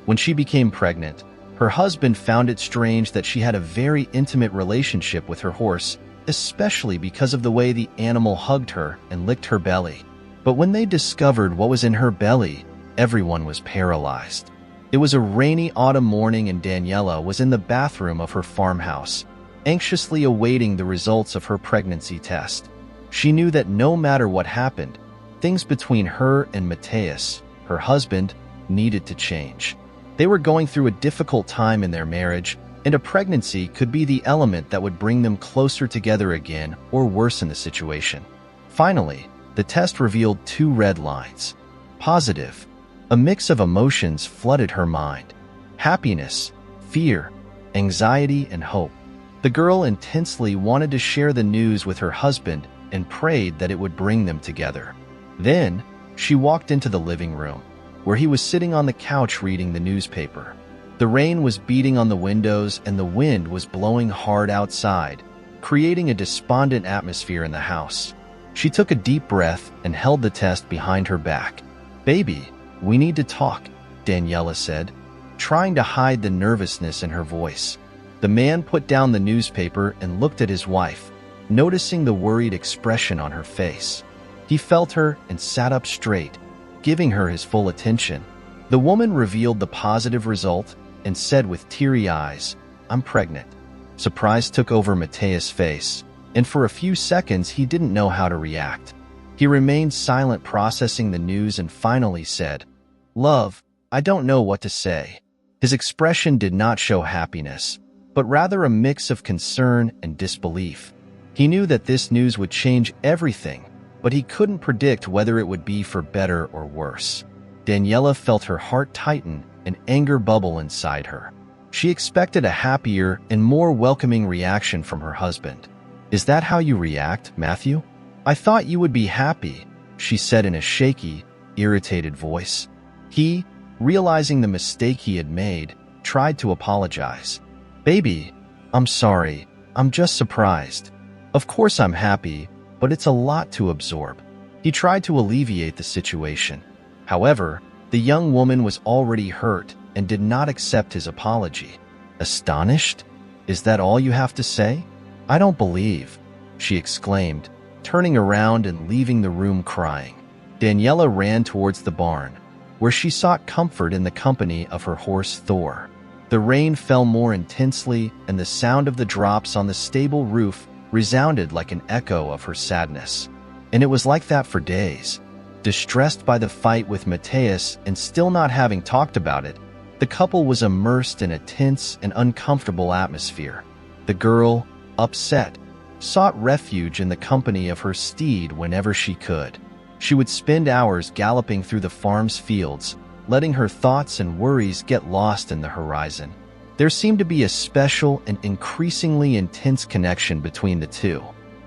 When she became pregnant, her husband found it strange that she had a very intimate relationship with her horse, especially because of the way the animal hugged her and licked her belly. But when they discovered what was in her belly, everyone was paralyzed. It was a rainy autumn morning and Daniela was in the bathroom of her farmhouse, anxiously awaiting the results of her pregnancy test. She knew that no matter what happened, things between her and Mateus, her husband, needed to change. They were going through a difficult time in their marriage, and a pregnancy could be the element that would bring them closer together again or worsen the situation. Finally, the test revealed 2 red lines. Positive. A mix of emotions flooded her mind. Happiness, fear, anxiety, and hope. The girl intensely wanted to share the news with her husband and prayed that it would bring them together. Then, she walked into the living room, where he was sitting on the couch reading the newspaper. The rain was beating on the windows and the wind was blowing hard outside, creating a despondent atmosphere in the house. She took a deep breath and held the test behind her back. "Baby, we need to talk," Daniela said, trying to hide the nervousness in her voice. The man put down the newspaper and looked at his wife, noticing the worried expression on her face. He felt her and sat up straight, giving her his full attention. The woman revealed the positive result and said with teary eyes, "I'm pregnant." Surprise took over Mateus' face, and for a few seconds he didn't know how to react. He remained silent, processing the news, and finally said, "Love, I don't know what to say." His expression did not show happiness, but rather a mix of concern and disbelief. He knew that this news would change everything, but he couldn't predict whether it would be for better or worse. Daniela felt her heart tighten and anger bubble inside her. She expected a happier and more welcoming reaction from her husband. "Is that how you react, Matthew? I thought you would be happy," she said in a shaky, irritated voice. He, realizing the mistake he had made, tried to apologize. "Baby, I'm sorry. I'm just surprised. Of course I'm happy, but it's a lot to absorb." He tried to alleviate the situation. However, the young woman was already hurt and did not accept his apology. "Astonished? Is that all you have to say? I don't believe," she exclaimed, turning around and leaving the room crying. Daniela ran towards the barn, where she sought comfort in the company of her horse Thor. The rain fell more intensely, and the sound of the drops on the stable roof resounded like an echo of her sadness. And it was like that for days. Distressed by the fight with Mateus and still not having talked about it, the couple was immersed in a tense and uncomfortable atmosphere. The girl, upset, sought refuge in the company of her steed whenever she could. She would spend hours galloping through the farm's fields, letting her thoughts and worries get lost in the horizon. There seemed to be a special and increasingly intense connection between the two,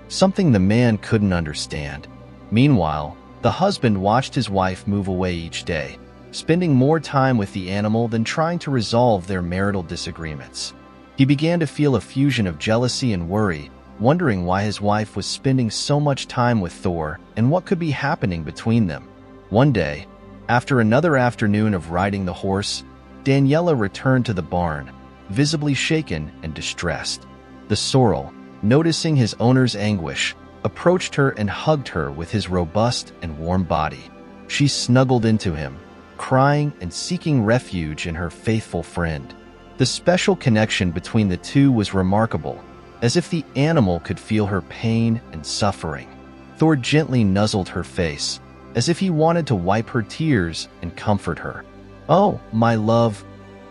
something the man couldn't understand. Meanwhile, the husband watched his wife move away each day, spending more time with the animal than trying to resolve their marital disagreements. He began to feel a fusion of jealousy and worry, wondering why his wife was spending so much time with Thor and what could be happening between them. One day, after another afternoon of riding the horse, Daniela returned to the barn, visibly shaken and distressed. The sorrel, noticing his owner's anguish, approached her and hugged her with his robust and warm body. She snuggled into him, crying and seeking refuge in her faithful friend. The special connection between the two was remarkable, as if the animal could feel her pain and suffering. Thor gently nuzzled her face, as if he wanted to wipe her tears and comfort her. "Oh, my love,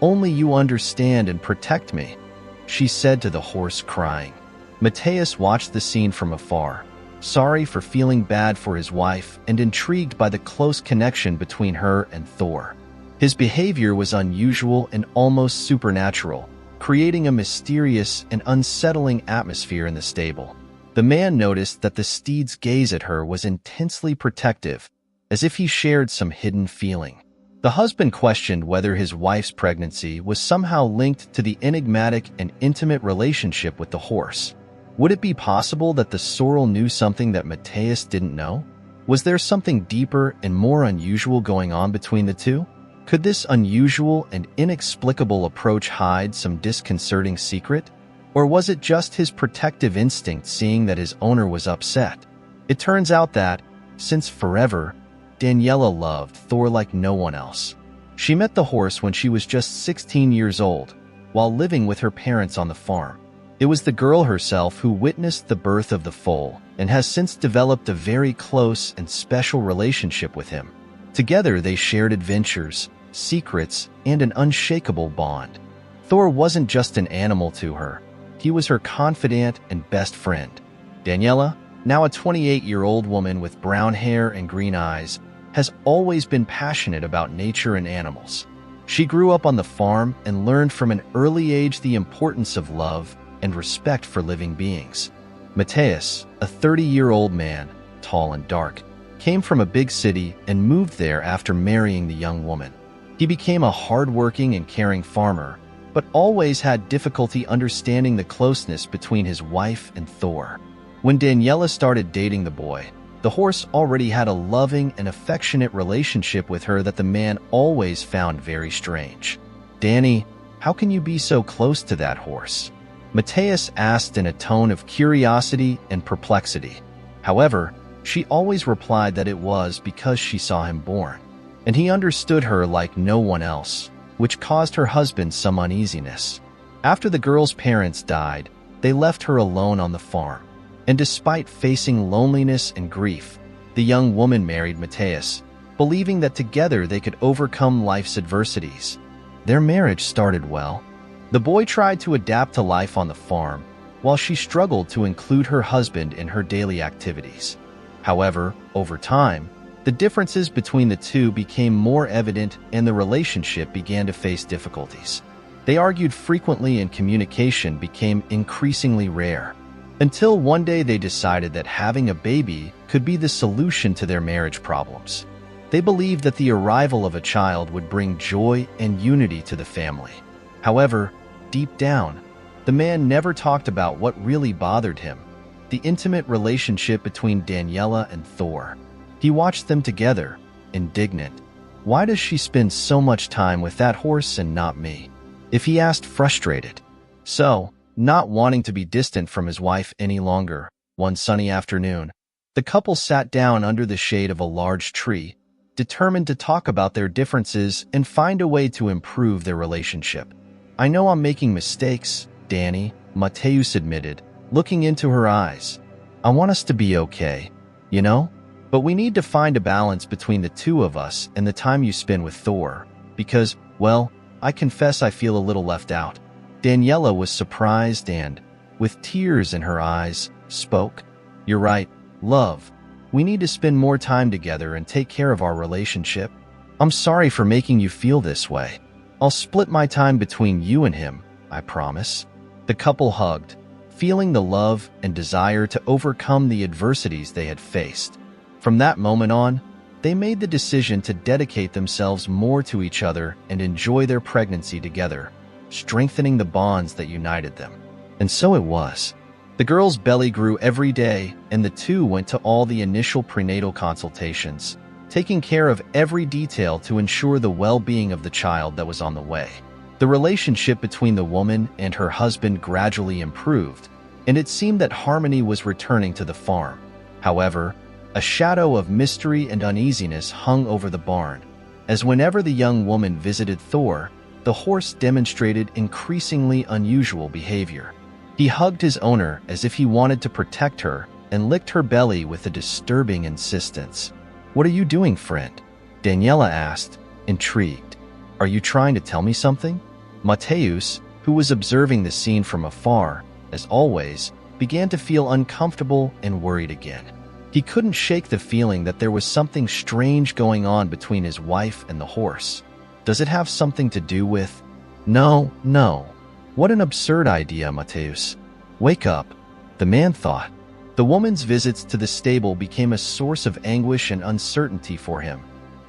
only you understand and protect me," she said to the horse, crying. Mateus watched the scene from afar, sorry for feeling bad for his wife and intrigued by the close connection between her and Thor. His behavior was unusual and almost supernatural, creating a mysterious and unsettling atmosphere in the stable. The man noticed that the steed's gaze at her was intensely protective, as if he shared some hidden feeling. The husband questioned whether his wife's pregnancy was somehow linked to the enigmatic and intimate relationship with the horse. Would it be possible that the sorrel knew something that Mateus didn't know? Was there something deeper and more unusual going on between the two? Could this unusual and inexplicable approach hide some disconcerting secret? Or was it just his protective instinct seeing that his owner was upset? It turns out that, since forever, Daniela loved Thor like no one else. She met the horse when she was just 16 years old, while living with her parents on the farm. It was the girl herself who witnessed the birth of the foal and has since developed a very close and special relationship with him. Together, they shared adventures, secrets, and an unshakable bond. Thor wasn't just an animal to her. He was her confidant and best friend. Daniela, now a 28-year-old woman with brown hair and green eyes, has always been passionate about nature and animals. She grew up on the farm and learned from an early age the importance of love and respect for living beings. Mateus, a 30-year-old man, tall and dark, came from a big city and moved there after marrying the young woman. He became a hard-working and caring farmer, but always had difficulty understanding the closeness between his wife and Thor. When Daniela started dating the boy, the horse already had a loving and affectionate relationship with her that the man always found very strange. "Danny, how can you be so close to that horse?" Mateus asked in a tone of curiosity and perplexity. However, she always replied that it was because she saw him born, and he understood her like no one else, which caused her husband some uneasiness. After the girl's parents died, they left her alone on the farm, and despite facing loneliness and grief, the young woman married Mateus, believing that together they could overcome life's adversities. Their marriage started well. The boy tried to adapt to life on the farm, while she struggled to include her husband in her daily activities. However, over time, the differences between the two became more evident and the relationship began to face difficulties. They argued frequently and communication became increasingly rare, until one day they decided that having a baby could be the solution to their marriage problems. They believed that the arrival of a child would bring joy and unity to the family. However, deep down, the man never talked about what really bothered him: the intimate relationship between Daniela and Thor. He watched them together, indignant. "Why does she spend so much time with that horse and not me?" If he asked, frustrated. So, not wanting to be distant from his wife any longer, one sunny afternoon, the couple sat down under the shade of a large tree, determined to talk about their differences and find a way to improve their relationship. "I know I'm making mistakes, Danny," Mateus admitted, looking into her eyes. "I want us to be okay, you know? But we need to find a balance between the two of us and the time you spend with Thor, because, well, I confess I feel a little left out." Daniela was surprised and, with tears in her eyes, spoke. "You're right, love. We need to spend more time together and take care of our relationship. I'm sorry for making you feel this way. I'll split my time between you and him, I promise." The couple hugged, feeling the love and desire to overcome the adversities they had faced. From that moment on, they made the decision to dedicate themselves more to each other and enjoy their pregnancy together, strengthening the bonds that united them. And so it was. The girl's belly grew every day, and the two went to all the initial prenatal consultations, taking care of every detail to ensure the well-being of the child that was on the way. The relationship between the woman and her husband gradually improved, and it seemed that harmony was returning to the farm. However, a shadow of mystery and uneasiness hung over the barn, as whenever the young woman visited Thor, the horse demonstrated increasingly unusual behavior. He hugged his owner as if he wanted to protect her and licked her belly with a disturbing insistence. "What are you doing, friend?" Daniela asked, intrigued. "Are you trying to tell me something?" Mateus, who was observing the scene from afar, as always, began to feel uncomfortable and worried again. He couldn't shake the feeling that there was something strange going on between his wife and the horse. Does it have something to do with... No. What an absurd idea, Mateus. Wake up, the man thought. The woman's visits to the stable became a source of anguish and uncertainty for him.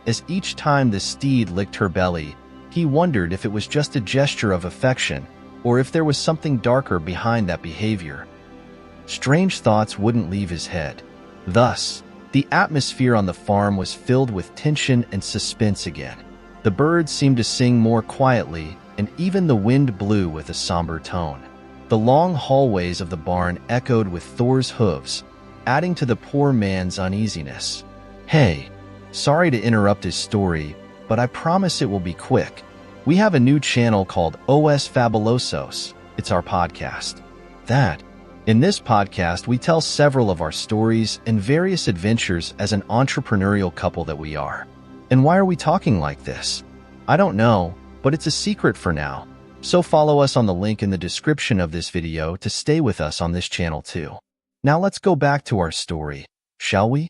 As each time the steed licked her belly, he wondered if it was just a gesture of affection or if there was something darker behind that behavior. Strange thoughts wouldn't leave his head. Thus, the atmosphere on the farm was filled with tension and suspense again. The birds seemed to sing more quietly, and even the wind blew with a somber tone. The long hallways of the barn echoed with Thor's hooves, adding to the poor man's uneasiness. "Hey, sorry to interrupt his story, but I promise it will be quick. We have a new channel called Os Fabulosos. It's our podcast. In this podcast, we tell several of our stories and various adventures as an entrepreneurial couple that we are. And why are we talking like this? I don't know, but it's a secret for now. So follow us on the link in the description of this video to stay with us on this channel too. Now let's go back to our story, shall we?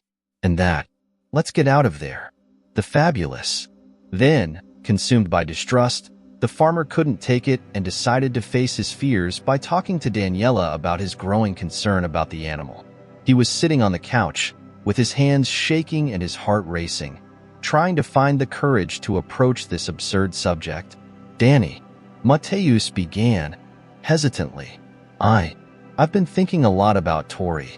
Let's get out of there. The fabulous. Then, consumed by distrust, the farmer couldn't take it and decided to face his fears by talking to Daniela about his growing concern about the animal. He was sitting on the couch, with his hands shaking and his heart racing, trying to find the courage to approach this absurd subject. "Danny," Mateus began, hesitantly. I've been thinking a lot about Tori.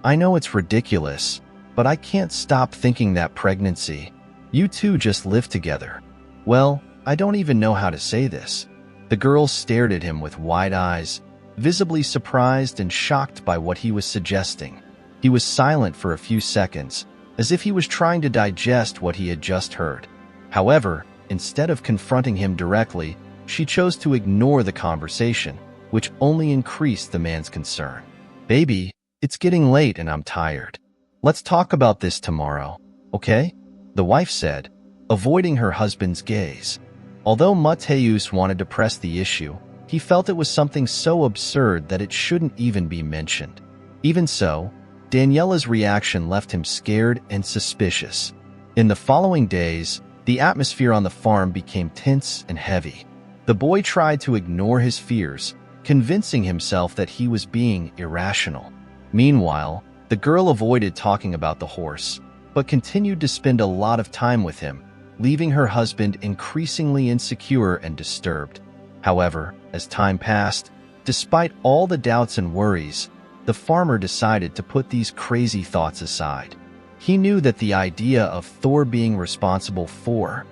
I know it's ridiculous, but I can't stop thinking that pregnancy. You two just live together. Well, I don't even know how to say this." The girl stared at him with wide eyes, visibly surprised and shocked by what he was suggesting. He was silent for a few seconds, as if he was trying to digest what he had just heard. However, instead of confronting him directly, she chose to ignore the conversation, which only increased the man's concern. "Baby, it's getting late and I'm tired. Let's talk about this tomorrow, okay?" the wife said, avoiding her husband's gaze. Although Mateus wanted to press the issue, he felt it was something so absurd that it shouldn't even be mentioned. Even so, Daniela's reaction left him scared and suspicious. In the following days, the atmosphere on the farm became tense and heavy. The boy tried to ignore his fears, convincing himself that he was being irrational. Meanwhile, the girl avoided talking about the horse, but continued to spend a lot of time with him, leaving her husband increasingly insecure and disturbed. However, as time passed, despite all the doubts and worries, the farmer decided to put these crazy thoughts aside. He knew that the idea of Thor being responsible for,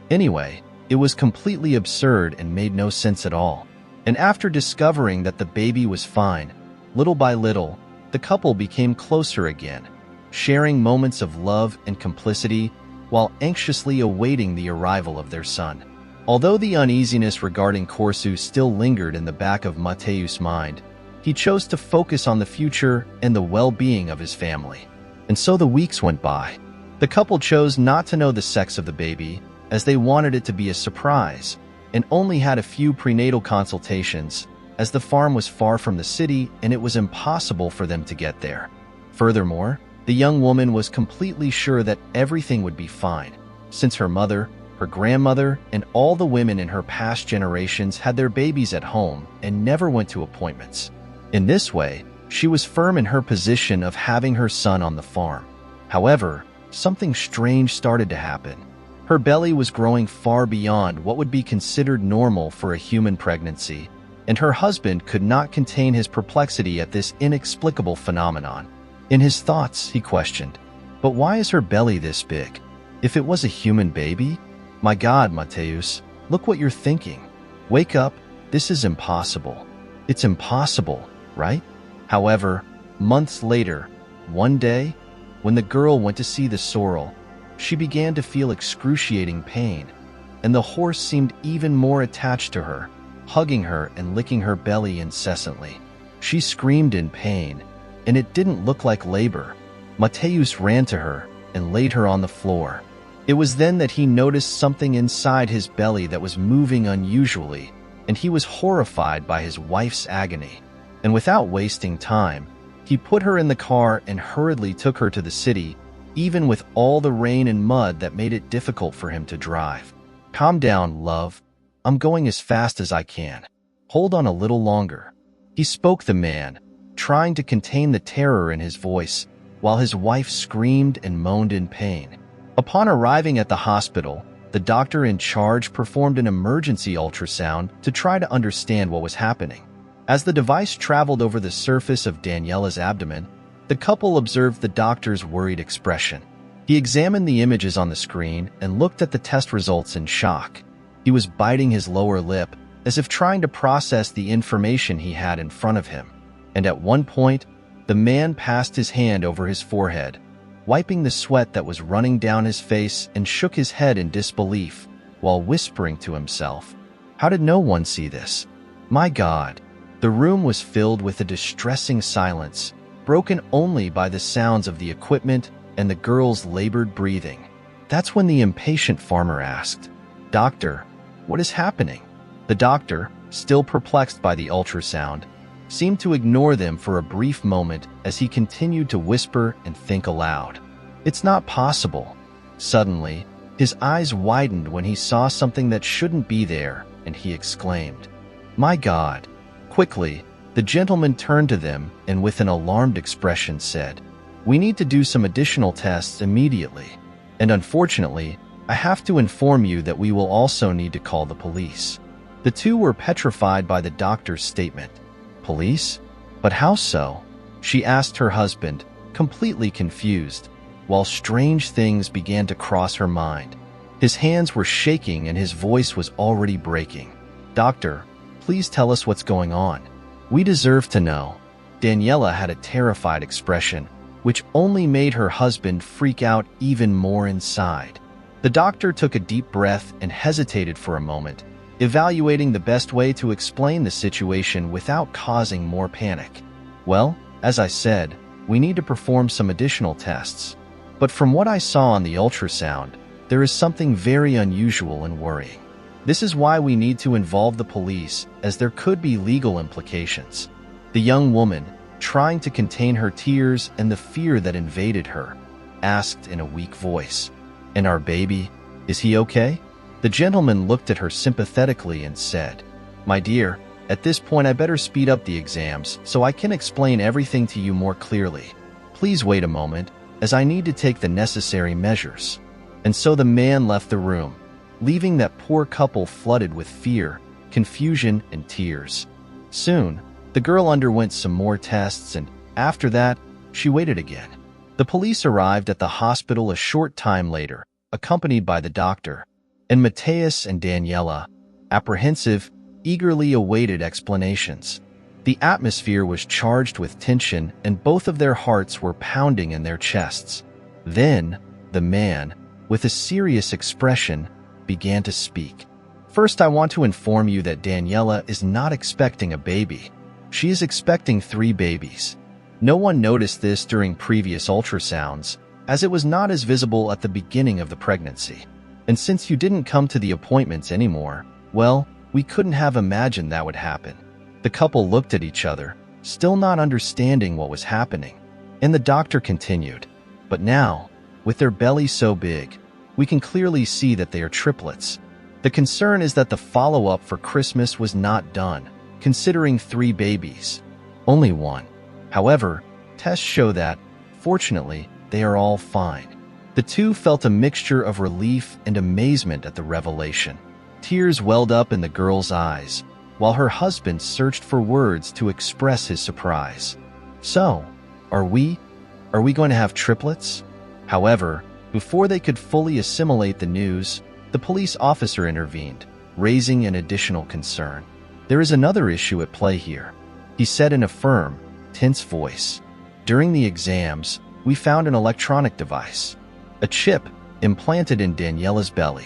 anyway, it was completely absurd and made no sense at all. And after discovering that the baby was fine, little by little, the couple became closer again, sharing moments of love and complicity while anxiously awaiting the arrival of their son. Although the uneasiness regarding Corsu still lingered in the back of Mateus' mind, he chose to focus on the future and the well-being of his family. And so the weeks went by. The couple chose not to know the sex of the baby, as they wanted it to be a surprise, and only had a few prenatal consultations, as the farm was far from the city and it was impossible for them to get there. Furthermore, the young woman was completely sure that everything would be fine, since her mother, her grandmother, and all the women in her past generations had their babies at home and never went to appointments. In this way, she was firm in her position of having her son on the farm. However, something strange started to happen. Her belly was growing far beyond what would be considered normal for a human pregnancy, and her husband could not contain his perplexity at this inexplicable phenomenon. In his thoughts, he questioned, "But why is her belly this big? If it was a human baby? My God, Mateus, look what you're thinking. Wake up, this is impossible. It's impossible, right?" However, months later, one day, when the girl went to see the sorrel, she began to feel excruciating pain, and the horse seemed even more attached to her, hugging her and licking her belly incessantly. She screamed in pain, and it didn't look like labor. Mateus ran to her and laid her on the floor. It was then that he noticed something inside his belly that was moving unusually, and he was horrified by his wife's agony. And without wasting time, he put her in the car and hurriedly took her to the city, even with all the rain and mud that made it difficult for him to drive. "Calm down, love. I'm going as fast as I can. Hold on a little longer," he spoke the man, trying to contain the terror in his voice, while his wife screamed and moaned in pain. Upon arriving at the hospital, the doctor in charge performed an emergency ultrasound to try to understand what was happening. As the device traveled over the surface of Daniela's abdomen, the couple observed the doctor's worried expression. He examined the images on the screen and looked at the test results in shock. He was biting his lower lip, as if trying to process the information he had in front of him. And at one point, the man passed his hand over his forehead, wiping the sweat that was running down his face, and shook his head in disbelief while whispering to himself, "How did no one see this? My God." The room was filled with a distressing silence, broken only by the sounds of the equipment and the girl's labored breathing. That's when the impatient farmer asked, "Doctor, what is happening?" The doctor, still perplexed by the ultrasound, seemed to ignore them for a brief moment as he continued to whisper and think aloud. "It's not possible." Suddenly, his eyes widened when he saw something that shouldn't be there, and he exclaimed, "My God!" Quickly, the gentleman turned to them and with an alarmed expression said, "We need to do some additional tests immediately. And unfortunately, I have to inform you that we will also need to call the police." The two were petrified by the doctor's statement. "Police? But how so?" she asked her husband, completely confused, while strange things began to cross her mind. His hands were shaking and his voice was already breaking. "Doctor, please tell us what's going on. We deserve to know." Daniela had a terrified expression, which only made her husband freak out even more inside. The doctor took a deep breath and hesitated for a moment, evaluating the best way to explain the situation without causing more panic. "Well, as I said, we need to perform some additional tests. But from what I saw on the ultrasound, there is something very unusual and worrying. This is why we need to involve the police, as there could be legal implications." The young woman, trying to contain her tears and the fear that invaded her, asked in a weak voice, "And our baby, is he okay?" The gentleman looked at her sympathetically and said, "My dear, at this point I better speed up the exams so I can explain everything to you more clearly. Please wait a moment, as I need to take the necessary measures." And so the man left the room, leaving that poor couple flooded with fear, confusion, and tears. Soon, the girl underwent some more tests, and after that, she waited again. The police arrived at the hospital a short time later, accompanied by the doctor, and Mateus and Daniela, apprehensive, eagerly awaited explanations. The atmosphere was charged with tension, and both of their hearts were pounding in their chests. Then, the man, with a serious expression, began to speak. "First, I want to inform you that Daniela is not expecting a baby. She is expecting 3 babies. No one noticed this during previous ultrasounds, as it was not as visible at the beginning of the pregnancy. And since you didn't come to the appointments anymore, well, we couldn't have imagined that would happen." The couple looked at each other, still not understanding what was happening. And the doctor continued, "But now, with their belly so big, we can clearly see that they are triplets. The concern is that the follow-up for Christmas was not done, considering 3 babies. Only 1. However, tests show that, fortunately, they are all fine." The two felt a mixture of relief and amazement at the revelation. Tears welled up in the girl's eyes, while her husband searched for words to express his surprise. "So, are we going to have triplets?" However, before they could fully assimilate the news, the police officer intervened, raising an additional concern. "There is another issue at play here," he said in a firm, tense voice. "During the exams, we found an electronic device, a chip implanted in Daniela's belly.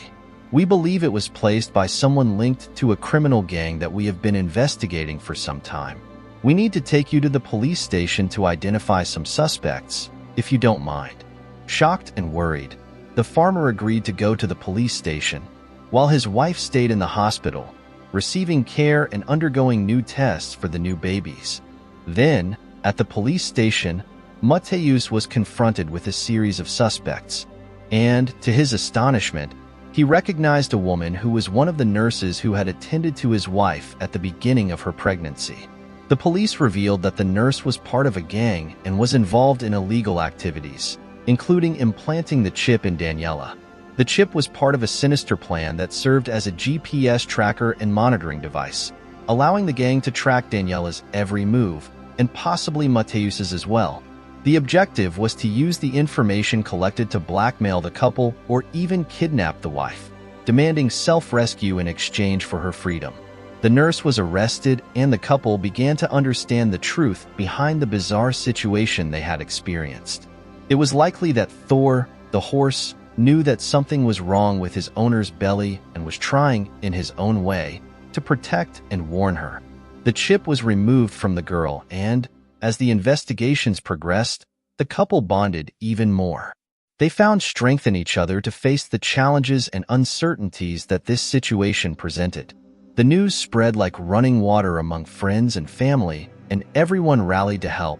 We believe it was placed by someone linked to a criminal gang that we have been investigating for some time. We need to take you to the police station to identify some suspects, if you don't mind." Shocked and worried, the farmer agreed to go to the police station, while his wife stayed in the hospital, receiving care and undergoing new tests for the new babies. Then, at the police station, Mateus was confronted with a series of suspects, and, to his astonishment, he recognized a woman who was one of the nurses who had attended to his wife at the beginning of her pregnancy. The police revealed that the nurse was part of a gang and was involved in illegal activities, including implanting the chip in Daniela. The chip was part of a sinister plan that served as a GPS tracker and monitoring device, allowing the gang to track Daniela's every move, and possibly Mateus's as well. The objective was to use the information collected to blackmail the couple or even kidnap the wife, demanding self-rescue in exchange for her freedom. The nurse was arrested, and the couple began to understand the truth behind the bizarre situation they had experienced. It was likely that Thor, the horse, knew that something was wrong with his owner's belly and was trying, in his own way, to protect and warn her. The chip was removed from the girl, and, as the investigations progressed, the couple bonded even more. They found strength in each other to face the challenges and uncertainties that this situation presented. The news spread like running water among friends and family, and everyone rallied to help.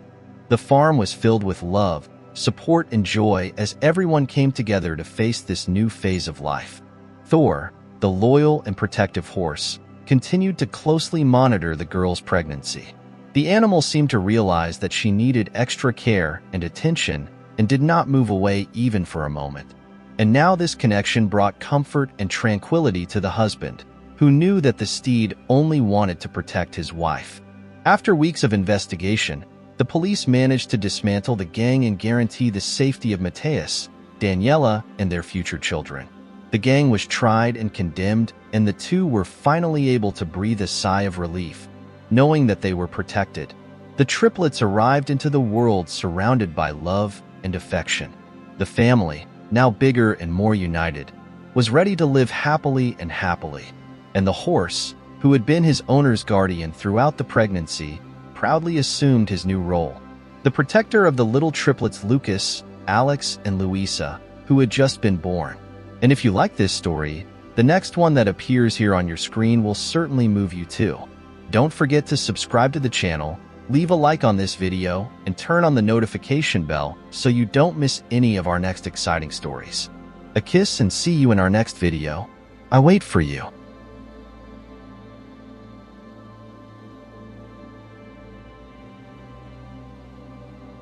The farm was filled with love, support, and joy as everyone came together to face this new phase of life. Thor, the loyal and protective horse, continued to closely monitor the girl's pregnancy. The animal seemed to realize that she needed extra care and attention and did not move away even for a moment. And now this connection brought comfort and tranquility to the husband, who knew that the steed only wanted to protect his wife. After weeks of investigation, the police managed to dismantle the gang and guarantee the safety of Mateus, Daniela, and their future children. The gang was tried and condemned, and the two were finally able to breathe a sigh of relief, knowing that they were protected. The triplets arrived into the world surrounded by love and affection. The family, now bigger and more united, was ready to live happily, and the horse, who had been his owner's guardian throughout the pregnancy, proudly assumed his new role. The protector of the little triplets Lucas, Alex, and Luisa, who had just been born. And if you like this story, the next one that appears here on your screen will certainly move you too. Don't forget to subscribe to the channel, leave a like on this video, and turn on the notification bell so you don't miss any of our next exciting stories. A kiss and see you in our next video. I wait for you.